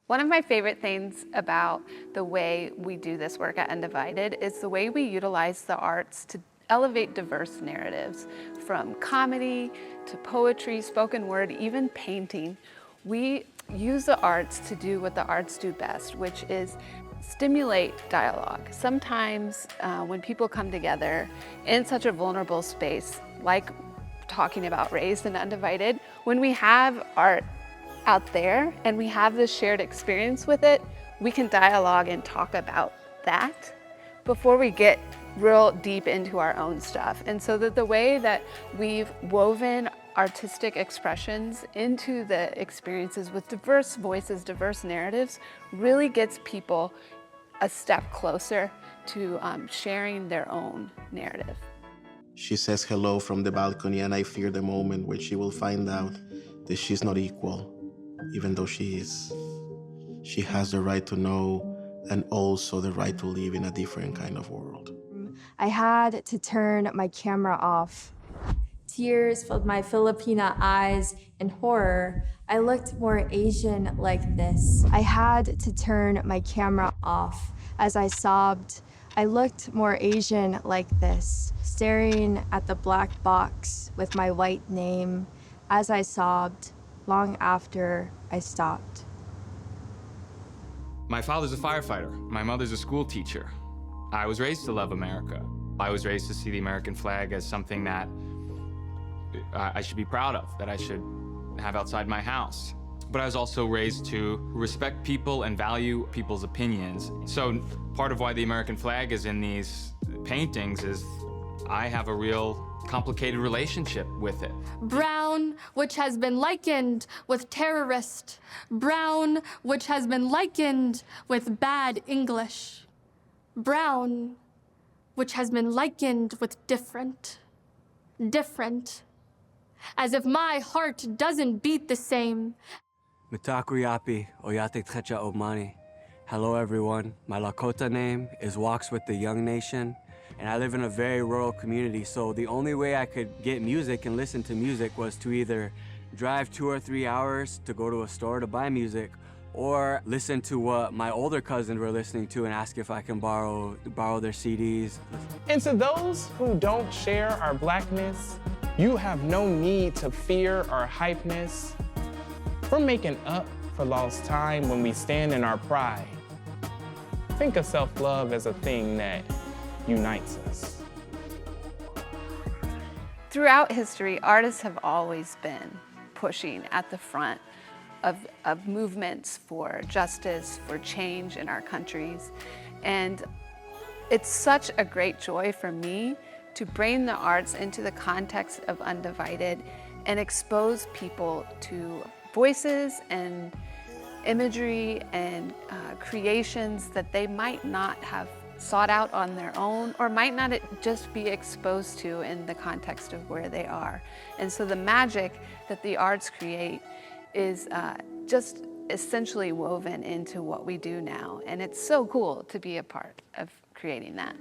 One of my favorite things about the way we do this work at Undivided is the way we utilize the arts to elevate diverse narratives, from comedy to poetry, spoken word, even painting. We use the arts to do what the arts do best, which is stimulate dialogue. Sometimes when people come together in such a vulnerable space, like talking about race and Undivided, when we have art out there and we have this shared experience with it, we can dialogue and talk about that before we get real deep into our own stuff. And so that the way that we've woven artistic expressions into the experiences with diverse voices, diverse narratives, really gets people a step closer to sharing their own narrative. She says hello from the balcony, and I fear the moment where she will find out that she's not equal, even though she is. She has the right to know and also the right to live in a different kind of world. I had to turn my camera off. Tears filled my Filipina eyes. In horror, I looked more Asian like this. I had to turn my camera off. As I sobbed, I looked more Asian like this, staring at the black box with my white name as I sobbed long after I stopped. My father's a firefighter. My mother's a school teacher. I was raised to love America. I was raised to see the American flag as something that I should be proud of, that I should have outside my house. But I was also raised to respect people and value people's opinions. So part of why the American flag is in these paintings is I have a real complicated relationship with it. Brown, which has been likened with terrorist. Brown, which has been likened with bad English. Brown, which has been likened with different. Different. As if my heart doesn't beat the same. Mitakuyapi Oyate Trecha Omani. Hello everyone, my Lakota name is Walks with the Young Nation, and I live in a very rural community, so the only way I could get music and listen to music was to either drive 2 or 3 hours to go to a store to buy music, or listen to what my older cousins were listening to and ask if I can borrow their CDs. And to those who don't share our blackness, you have no need to fear our hypeness. We're making up for lost time when we stand in our pride. Think of self-love as a thing that unites us. Throughout history, artists have always been pushing at the front of movements for justice, for change in our countries. And it's such a great joy for me to bring the arts into the context of Undivided and expose people to voices and imagery and creations that they might not have sought out on their own or might not just be exposed to in the context of where they are. And so the magic that the arts create is just essentially woven into what we do now. And it's so cool to be a part of creating that.